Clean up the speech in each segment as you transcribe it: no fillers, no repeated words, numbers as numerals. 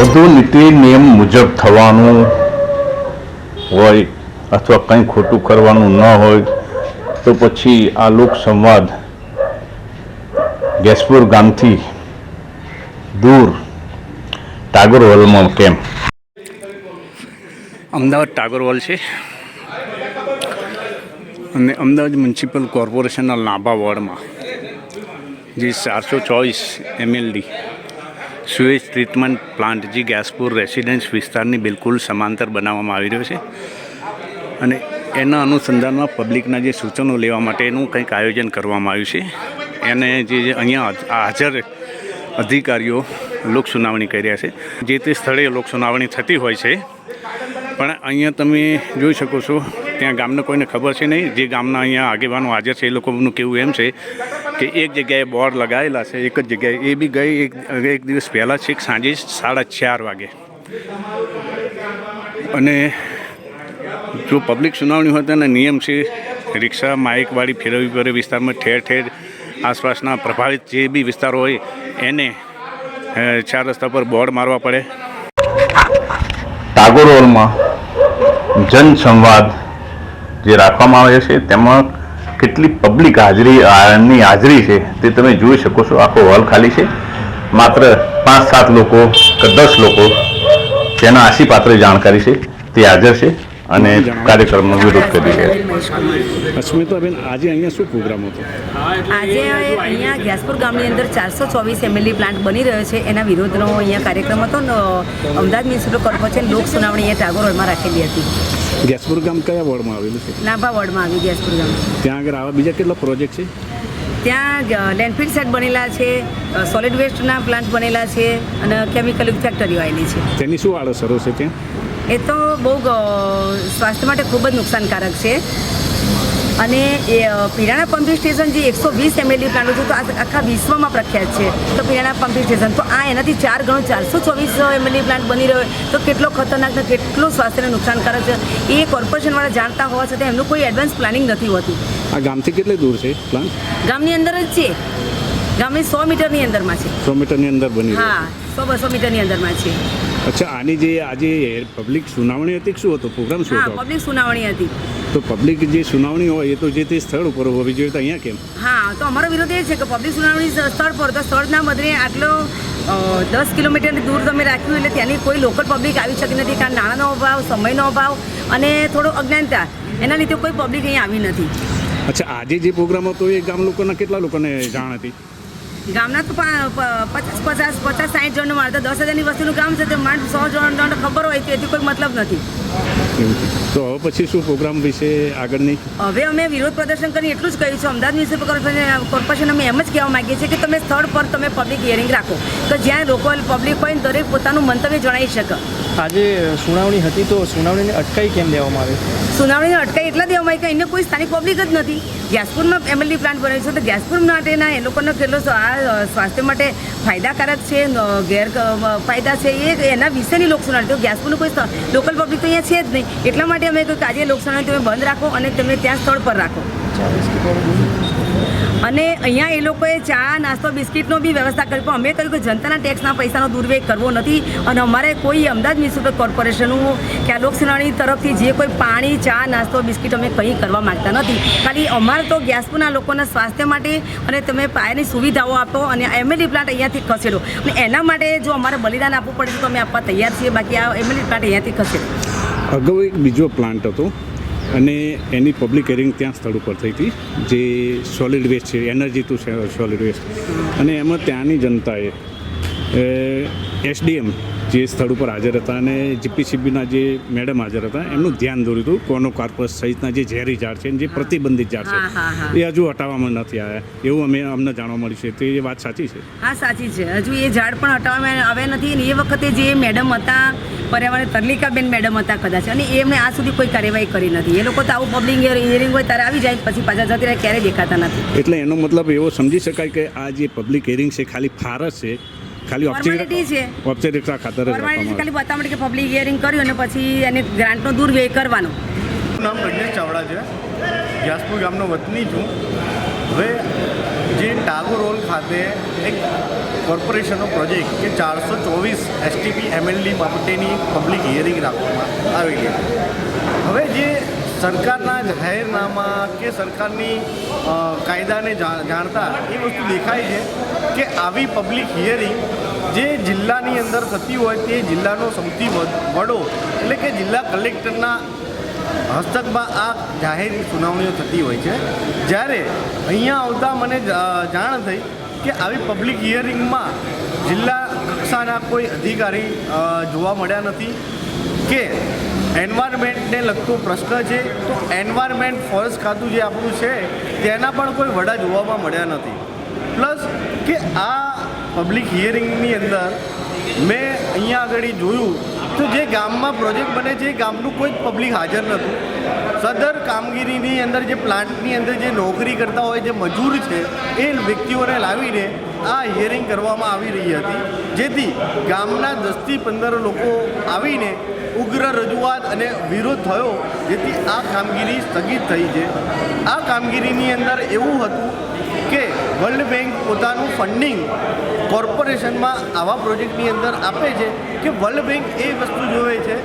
બધું નીતિ નિયમ મુજબ થવાનું હોય અથવા કંઈ ખોટું કરવાનું ન હોય તો પછી આ લોક સંવાદ ગેસપુર ગામથી દૂર ટાગોર હોલમાં કેમ? અમદાવાદ ટાગોર હોલ છે અને અમદાવાદ મ્યુનિસિપલ કોર્પોરેશનના લાંબા વોર્ડમાં જે 424 MLD સુએજ ટ્રીટમેન્ટ પ્લાન્ટ જે ગેસપુર રેસિડેન્સ વિસ્તારની બિલકુલ સમાંતર બનાવવામાં આવી રહ્યો છે અને એના અનુસંધાનમાં પબ્લિકના જે સૂચનો લેવા માટેનું કંઈક આયોજન કરવામાં આવ્યું છે. એને જે અહીંયા હાજર અધિકારીઓ લોક સુનાવણી કરી રહ્યા છે. જે તે સ્થળે લોક સુનાવણી થતી હોય છે, પણ અહીંયા તમે જોઈ શકો છો ત્યાં ગામના કોઈને ખબર છે નહીં. જે ગામના અહીંયા આગેવાનો હાજર છે એ લોકોનું કહેવું એમ છે કે એક જગ્યાએ બોર્ડ લગાવેલા છે, એક જ જગ્યાએ, એ બી ગઈ એક દિવસ પહેલાં છે સાંજે 4:30 વાગે. અને જો પબ્લિક સુનાવણી હોય તો નિયમ છે રિક્ષા માઇકવાળી ફેરવવી પડે વિસ્તારમાં. ઠેર ઠેર આસપાસના પ્રભાવિત જે બી વિસ્તારો હોય એને 4 રસ્તા પર બોર્ડ મારવા પડે. ટાગોર હોલમાં જનસંવાદ જે રાખવામાં આવે છે તેમાં કેટલી પબ્લિક હાજરી છે તે તમે જોઈ શકો છો. આખો હોલ ખાલી છે. માત્ર 5-7 લોકો કે 10 લોકો જેના આશીપાત્ર જાણકારી છે તે હાજર છે અને કાર્યક્રમનો વિરોધ કરી રહ્યા છે. અસ્મિતાબેન, આજે અહીંયા શું પ્રોગ્રામ હતો? આજે અહીંયા ગેસપુર ગામની અંદર 424 MLD પ્લાન્ટ બની રહ્યો છે એના વિરોધનો અહીંયા કાર્યક્રમ હતો. અમદાવાદ મ્યુનિસિપલ કોર્પોરેશન લોક સુનાવણી અહીંયા ટાગોર હોલમાં રાખેલી હતી. ગેસપુર ગામ કયા વોર્ડમાં આવેલું છે? લાંબા વોર્ડમાં આવ્યું ગેસપુર ગામ. ત્યાં આગળ આવા બીજા કેટલા પ્રોજેક્ટ છે? ત્યાં લેન્ડફિલ સેટ બનેલા છે, સોલિડ વેસ્ટના પ્લાન્ટ બનેલા છે અને કેમિકલ ફેક્ટરીઓ આવેલી છે. તેની શું આડઅસરો છે ત્યાં? એ તો બહુ સ્વાસ્થ્ય માટે ખૂબ જ નુકસાનકારક છે. અને એ પિરાણા પમ્પિંગ સ્ટેશન જે 120 MLD પ્લાન્ટ છે તો આખા વિશ્વમાં પ્રખ્યાત છે. તો પિરાણા પમ્પિંગ સ્ટેશન તો આ એનાથી 4 ગણું 424 MLD પ્લાન્ટ બની રહ્યો તો કેટલો ખતરનાક ને કેટલું સ્વાસ્થ્યને નુકસાનકારક છે એ કોર્પોરેશનવાળા જાણતા હોવા છતાં એમનું કોઈ એડવાન્સ પ્લાનિંગ નથી હોતું. આ ગામથી કેટલી દૂર છે પ્લાન્ટ? ગામની અંદર જ છે. ગામની 100 મીટરની અંદરમાં છે. 100 મીટરની અંદર બની? હા, 100-200 મીટરની અંદરમાં છે. અચ્છા, આની જે આજે પબ્લિક સુનાવણી હતી, શું હતો પ્રોગ્રામ? શું હતો? પબ્લિક સુનાવણી હતી. તો પબ્લિક જે સુનાવણી હોય એ તો જે તે સ્થળ ઉપર હોવી જોઈએ, તો અહીંયા કેમ? હા, તો અમારો વિરોધ એ છે કે પબ્લિક સુનાવણી સ્થળ પર, તો સ્થળના બદલે આટલો 10 કિલોમીટરની દૂર તમે રાખ્યું એટલે ત્યાંની કોઈ લોકલ પબ્લિક આવી શકી નથી. કારણ નાણાંનો અભાવ, સમયનો અભાવ અને થોડો અજ્ઞાનતા, એના લીધે કોઈ પબ્લિક અહીંયા આવી નથી. અચ્છા, આજે જે પ્રોગ્રામ હતો એ ગામ લોકોના કેટલા લોકોને જાણ હતી? ગામના તો 50-60 જણનો મારે તો 10,000ની વસ્તીનું ગામ છે, તે માંડ 100 જણને ખબર હોય તો એથી કોઈ મતલબ નથી. તો હવે પછી શું પ્રોગ્રામ વિશે આગળની? હવે અમે વિરોધ પ્રદર્શન કરી એટલું જ કહ્યું છે. અમદાવાદ મ્યુનિસિપલ કોર્પોરેશન અમે એમ જ કહેવા માંગીએ છીએ કે તમે સ્થળ પર તમે પબ્લિક હિયરિંગ રાખો કે જ્યાં લોકલ પબ્લિક હોય દરેક પોતાનું મંતવ્ય જણાવી શકે. આજે સુનાવણી હતી તો સુનાવણીને અટકાઈ કેમ દેવામાં આવી? સુનાવણીને અટકાઈ એટલા દેવામાં આવી કે અહીંયા કોઈ સ્થાનિક પબ્લિક જ નથી. ગેસપુરમાં MLD પ્લાન્ટ બને છે તો ગેસપુર માટેના એ લોકોનો કેટલો સ્વાસ્થ્ય માટે ફાયદાકારક છે, ગેરફાયદા છે એ એના વિશેની લોક સુનાવણી. તો ગેસપુરનું કોઈ લોકલ પબ્લિક તો અહીંયા છે જ નહીં. એટલા માટે અમે કહ્યું કે આજે લોક સુનાવણી તમે બંધ રાખો અને તમે ત્યાં સ્થળ પર રાખો. અને અહીંયા એ લોકોએ ચા, નાસ્તો, બિસ્કિટનો બી વ્યવસ્થા કરી. પણ અમે કહ્યું કે જનતાના ટેક્સના પૈસાનો દુર્વ્યય કરવો નથી અને અમારે કોઈ અમદાવાદ મ્યુનિસિપલ કોર્પોરેશનનું કે આ લોક સુનાવણી તરફથી જે કોઈ પાણી, ચા, નાસ્તો, બિસ્કિટ અમે કંઈ કરવા માગતા નથી. ખાલી અમારે તો ગેસપુરના લોકોના સ્વાસ્થ્ય માટે અને તમે પાયાની સુવિધાઓ આપો અને MLD પ્લાન્ટ અહીંયાથી ખસેડો. અને એના માટે જો અમારે બલિદાન આપવું પડે તો અમે આપવા તૈયાર છીએ. બાકી આ MLD પ્લાન્ટ અહીંયાથી ખસેડો. અગાઉ એક બીજો પ્લાન્ટ હતો અને એની પબ્લિક હિયરિંગ ત્યાં સ્થળ ઉપર થઈ હતી, જે સોલિડ વેસ્ટ છે, એનર્જી ટુ સોલિડ વેસ્ટ. અને એમાં ત્યાંની જનતાએ SDM જે સ્થળ ઉપર હાજર હતા અને GPCBના જે મેડમ હાજર હતા એમનું ધ્યાન દોર્યું હતું. કોનોકાર્પસ સહિતના જે ઝેરી ઝાડ છે, જે પ્રતિબંધિત ઝાડ છે એ હજુ હટાવવામાં નથી આવ્યા એવું અમને જાણવા મળ્યું છે. તો એ વાત સાચી છે? હા, સાચી છે. હજુ એ ઝાડ પણ હટાવવામાં આવ્યા નથી. અને એ વખતે જે મેડમ હતા પર્યાવરણ તરલિકાબેન મેડમ હતા કદાચ, અને એમણે આજ સુધી કોઈ કાર્યવાહી કરી નથી. એ લોકો તો આવું પબ્લિક હિયરિંગ હોય ત્યારે આવી જાય, પછી પાછા જતી રહે, ક્યારેય દેખાતા નથી. એટલે એનો મતલબ એવો સમજી શકાય કે આ જે પબ્લિક હિયરિંગ છે ખાલી ફારસ છે, ખાલી ઔપચારિકતા ખાતર ખાલી બતાવવા માટે કે પબ્લિક હિયરિંગ કર્યું અને પછી એને ગ્રાન્ટનો દુર્વ્યય કરવાનો. નામ રજનીશ ચાવડા છે. ગેસપુર ગામનો વતની છું. હવે જે ટાગોર હોલ ખાતે એક કોર્પોરેશનનો પ્રોજેક્ટ કે 424 એસટીપી એમએલડી બાબતેની પબ્લિક હિયરિંગ રાખવામાં આવેલી હતી. હવે જે સરકારના જાહેરનામા કે સરકારની કાયદાને જાણતા એ વસ્તુ દેખાય છે કે આવી પબ્લિક હિયરિંગ જે જિલ્લાની અંદર થતી હોય તે જિલ્લાનો સૌથી વડો એટલે કે જિલ્લા કલેક્ટરના હસ્તકમાં આ જાહેર સુનાવણીઓ થતી હોય છે. જ્યારે અહીંયા આવતા મને જાણ થઈ કે આવી પબ્લિક હિયરિંગમાં જિલ્લા કક્ષાના કોઈ અધિકારી જોવા મળ્યા નથી કે એન્વાયરમેન્ટને લગતો પ્રશ્ન છે તો એન્વાયરમેન્ટ ફોરેસ્ટ ખાતું જે આપણું છે તેના પણ કોઈ વડા જોવામાં મળ્યા નથી. પ્લસ કે આ પબ્લિક હિયરિંગની અંદર મેં અહીંયા આગળ જોયું તો જે ગામમાં પ્રોજેક્ટ બને છે એ ગામનું કોઈ જ પબ્લિક હાજર નહોતું. સદર કામગીરીની અંદર જે પ્લાન્ટની અંદર જે નોકરી કરતા હોય જે મજૂર છે એ વ્યક્તિઓને લાવીને આ હિયરિંગ કરવામાં આવી રહી હતી, જેથી ગામના 10થી 15 લોકો આવીને ઉગ્ર રજૂઆત અને વિરોધ થયો, જેથી આ કામગીરી સ્થગિત થઈ છે. આ કામગીરીની અંદર એવું હતું કે વર્લ્ડ બેંક પોતાનું ફંડિંગ કોર્પોરેશનમાં આવા પ્રોજેક્ટની અંદર આપે છે કે વર્લ્ડ બેંક એ વસ્તુ જોવે છે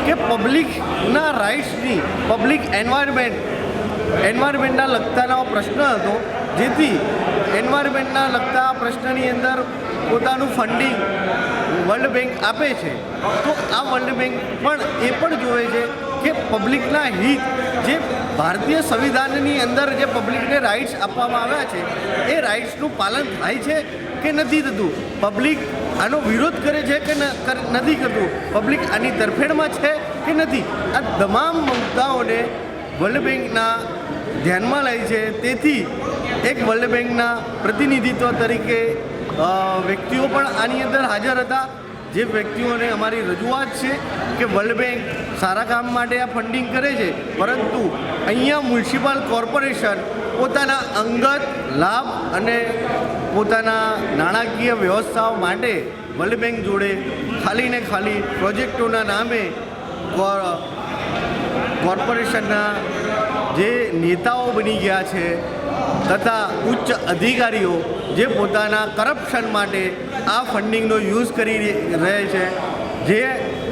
કે પબ્લિકના રાઇટ્સની પબ્લિક એન્વાયરમેન્ટના લગતાનો પ્રશ્ન હતો, જેથી એન્વાયરમેન્ટના લગતા પ્રશ્નની અંદર પોતાનું ફંડિંગ વર્લ્ડ બેંક આપે છે. તો આ વર્લ્ડ બેંક પણ એ પણ જોવે છે કે પબ્લિકના હિત જે ભારતીય સંવિધાનની અંદર જે પબ્લિકને રાઇટ્સ આપવામાં આવ્યા છે એ રાઇટ્સનું પાલન થાય છે કે નથી થતું, પબ્લિક આનો વિરોધ કરે છે કે નથી કરતું, પબ્લિક આની તરફેણમાં છે કે નથી, આ તમામ મુદ્દાઓને વર્લ્ડ બેંકના ધ્યાનમાં લે છે. તેથી એક વર્લ્ડ બેંકના પ્રતિનિધિત્વ તરીકે વ્યક્તિઓ પણ આની અંદર હાજર હતા, જે વ્યક્તિઓને અમારી રજૂઆત છે કે વર્લ્ડ બેંક સારા કામ માટે આ ફંડિંગ કરે છે, પરંતુ અહીંયા મ્યુનિસિપલ કોર્પોરેશન પોતાના અંગત લાભ અને પોતાના નાણાકીય વ્યવસ્થાઓ માટે વર્લ્ડ બેંક જોડે ખાલી ને ખાલી પ્રોજેક્ટોના નામે કોર્પોરેશનના જે નેતાઓ બની ગયા છે તથા ઉચ્ચ અધિકારીઓ જે પોતાના કરપ્શન માટે આ ફંડિંગનો યુઝ કરી રહે છે. જે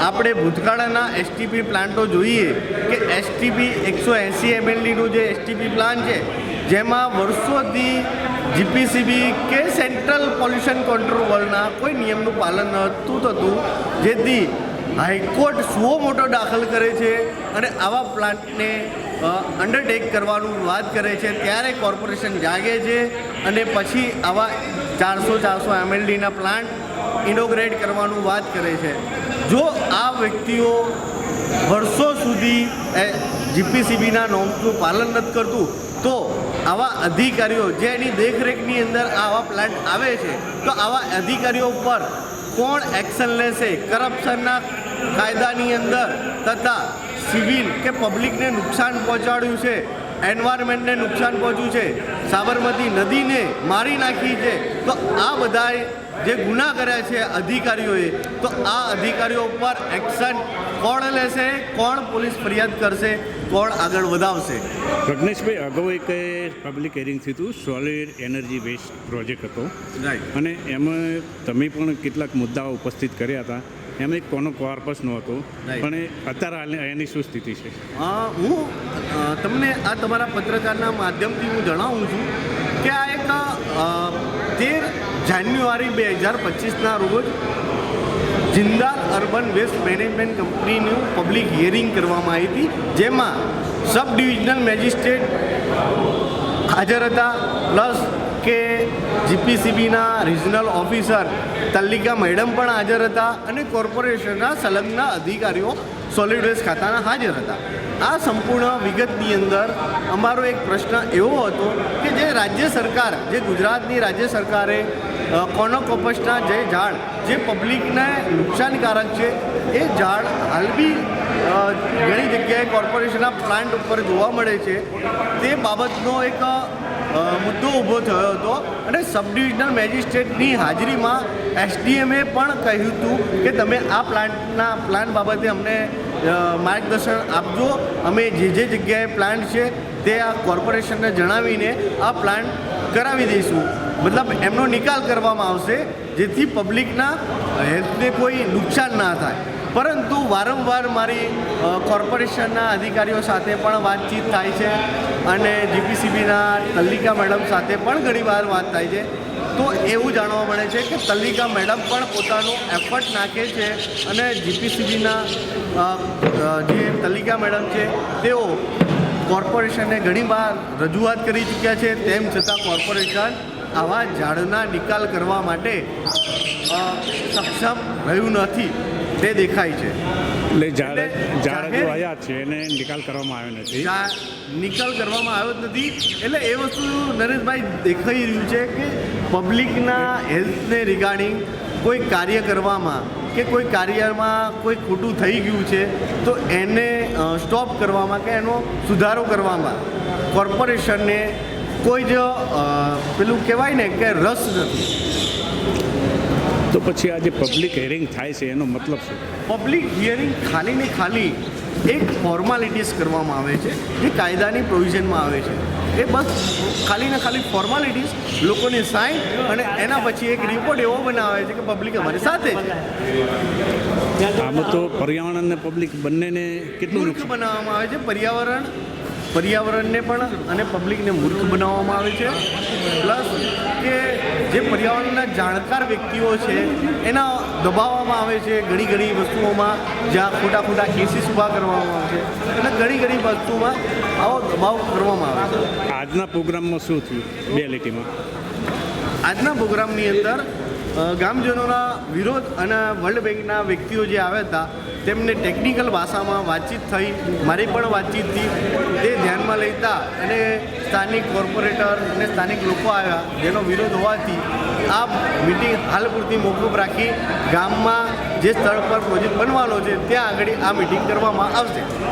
આપણે ભૂતકાળના એસટીપી પ્લાન્ટો જોઈએ કે એસટીપી 180 એમએલડીનું જે એસટીપી પ્લાન્ટ છે જેમાં વર્ષોથી જીપીસીબી કે સેન્ટ્રલ પોલ્યુશન કંટ્રોલ બોર્ડના કોઈ નિયમનું પાલન નહોતું થતું, જેથી હાઈકોર્ટ સુઓ મોટો દાખલ કરે છે અને આવા પ્લાન્ટને અંડરટેક કરવાનું વાત કરે છે. ત્યારે કોર્પોરેશન જાગે છે અને પછી આવા 400 એમએલડીના પ્લાન્ટ ઇનોગ્રેટ કરવાનું વાત કરે છે. જો આ વ્યક્તિઓ વર્ષો સુધી જીપીસીબીના નોર્મ્સનું પાલન નથી કરતું તો આવા અધિકારીઓ જે એની દેખરેખની અંદર આવા પ્લાન્ટ આવે છે તો આવા અધિકારીઓ પર કોણ એક્શન લેશે? કરપ્શનના કાયદાની અંદર તથા સિવિલ કે પબ્લિકને નુકસાન પહોંચાડ્યું છે, એન્વાયરમેન્ટને નુકસાન પહોંચ્યું છે, સાબરમતી નદીને મારી નાખી છે, તો આ બધાએ જે ગુના કર્યા છે અધિકારીઓએ, તો આ અધિકારીઓ પર એક્શન કોણ લેશે? કોણ પોલીસ ફરિયાદ કરશે? કોણ આગળ વધાવશે? પ્રજ્ઞેશભાઈ, અગાઉ એક પબ્લિક હિયરિંગ થયું હતું, સોલિડ એનર્જી વેસ્ટ પ્રોજેક્ટ હતો, અને એમાં તમે પણ કેટલાક મુદ્દાઓ ઉપસ્થિત કર્યા હતા. એમાં એક કોનો કોર્પસ નહોતો, પણ અત્યારે એની શું સ્થિતિ છે? હું તમને આ તમારા પત્રકારના માધ્યમથી હું જણાવું છું કે આ એક 13 જાન્યુઆરી 2025ના રોજ જિંદાલ અર્બન વેસ્ટ મેનેજમેન્ટ કંપનીનું પબ્લિક હિયરિંગ કરવામાં આવી હતી, જેમાં સબ ડિવિઝનલ મેજિસ્ટ્રેટ હાજર હતા, પ્લસ કે જીપીસીબીના રિજનલ ઓફિસર તલ્લિકા મેડમ પણ હાજર હતા અને કોર્પોરેશનના સંલગ્ન અધિકારીઓ સોલિડ વેસ્ટ ખાતાના હાજર હતા. આ સંપૂર્ણ વિગતની અંદર અમારો એક પ્રશ્ન એવો હતો કે જે રાજ્ય સરકાર, જે ગુજરાતની રાજ્ય સરકારે કોર્નોકોપસના જે ઝાડ જે પબ્લિકને નુકસાનકારક છે એ ઝાડ હાલ બી ઘણી જગ્યાએ કોર્પોરેશનના પ્લાન્ટ ઉપર જોવા મળે છે, તે બાબતનો એક મુદ્દો ઊભો થયો હતો અને સબ ડિવિઝનલ મેજિસ્ટ્રેટની હાજરીમાં એસડીએમએ પણ કહ્યું હતું કે તમે આ પ્લાન્ટ બાબતે અમને માર્ગદર્શન આપજો, અમે જે જગ્યાએ પ્લાન્ટ છે તે આ કોર્પોરેશનને જણાવીને આ પ્લાન્ટ કરાવી દઈશું, મતલબ એમનો નિકાલ કરવામાં આવશે જેથી પબ્લિકના હેલ્થને કોઈ નુકસાન ના થાય. પરંતુ વારંવાર મારી કોર્પોરેશનના અધિકારીઓ સાથે પણ વાતચીત થાય છે અને જીપીસીબીના તલ્લિકા મેડમ સાથે પણ ઘણીવાર વાત થાય છે. તો એવું જાણવા મળે છે કે તલ્લિકા મેડમ પણ પોતાનું એફર્ટ નાખે છે અને જીપીસીબીના જે તલ્લિકા મેડમ છે તેઓ કોર્પોરેશનને ઘણીવાર રજૂઆત કરી ચૂક્યા છે, તેમ છતાં કોર્પોરેશન આવા ઝાડના નિકાલ કરવા માટે સક્ષમ રહ્યું નથી તે દેખાય છે. એટલે ઝાડ જો આવ્યા છે એને નિકાલ કરવામાં આવ્યો નથી, નિકાલ કરવામાં આવ્યો જ નથી. એટલે એ વસ્તુ નરેશભાઈ દેખાઈ રહ્યું છે કે પબ્લિકના હેલ્થને રિગાર્ડિંગ કોઈ કાર્ય કરવામાં કે કોઈ કાર્યમાં કોઈ ખોટું થઈ ગયું છે તો એને સ્ટોપ કરવામાં કે એનો સુધારો કરવામાં કોર્પોરેશનને કોઈ જ પેલું કહેવાય ને કે રસ નથી. તો પછી આ જે પબ્લિક હિયરિંગ થાય છે એનો મતલબ શું? પબ્લિક હિયરિંગ ખાલી ને ખાલી એક ફોર્માલિટીઝ કરવામાં આવે છે જે કાયદાની પ્રોવિઝનમાં આવે છે. એ બસ ખાલી ને ખાલી ફોર્માલિટીઝ, લોકોની સાઇન અને એના પછી એક રિપોર્ટ એવો બનાવે છે કે પબ્લિક અમારી સાથે છે. આમાં તો પર્યાવરણ અને પબ્લિક બંનેને કેટલું મૂર્ખ બનાવવામાં આવે છે. પર્યાવરણને પણ અને પબ્લિકને મૂર્ખ બનાવવામાં આવે છે. પ્લસ કે જે પર્યાવરણના જાણકાર વ્યક્તિઓ છે એના દબાવવામાં આવે છે ઘણી વસ્તુઓમાં, જ્યાં ખોટા કેસીસ ઊભા કરવામાં આવે છે અને ઘણી વસ્તુઓમાં આવો દબાવ કરવામાં આવે છે. આજના પ્રોગ્રામમાં શું થયું? બે લીટીમાં આજના પ્રોગ્રામની અંદર ગામજનોના વિરોધ અને વર્લ્ડ બેંકના વ્યક્તિઓ જે આવ્યા હતા તેમને ટેકનિકલ ભાષામાં વાતચીત થઈ, મારી પણ વાતચીત થઈ. તે ધ્યાનમાં લેતા અને સ્થાનિક કોર્પોરેટર અને સ્થાનિક લોકો આવ્યા જેનો વિરોધ હોવાથી આ મિટિંગ હાલ પૂરતી મોકૂફ રાખી ગામમાં જે સ્થળ પર પ્રોજેક્ટ બનવાનો છે ત્યાં આગળ આ મિટિંગ કરવામાં આવશે.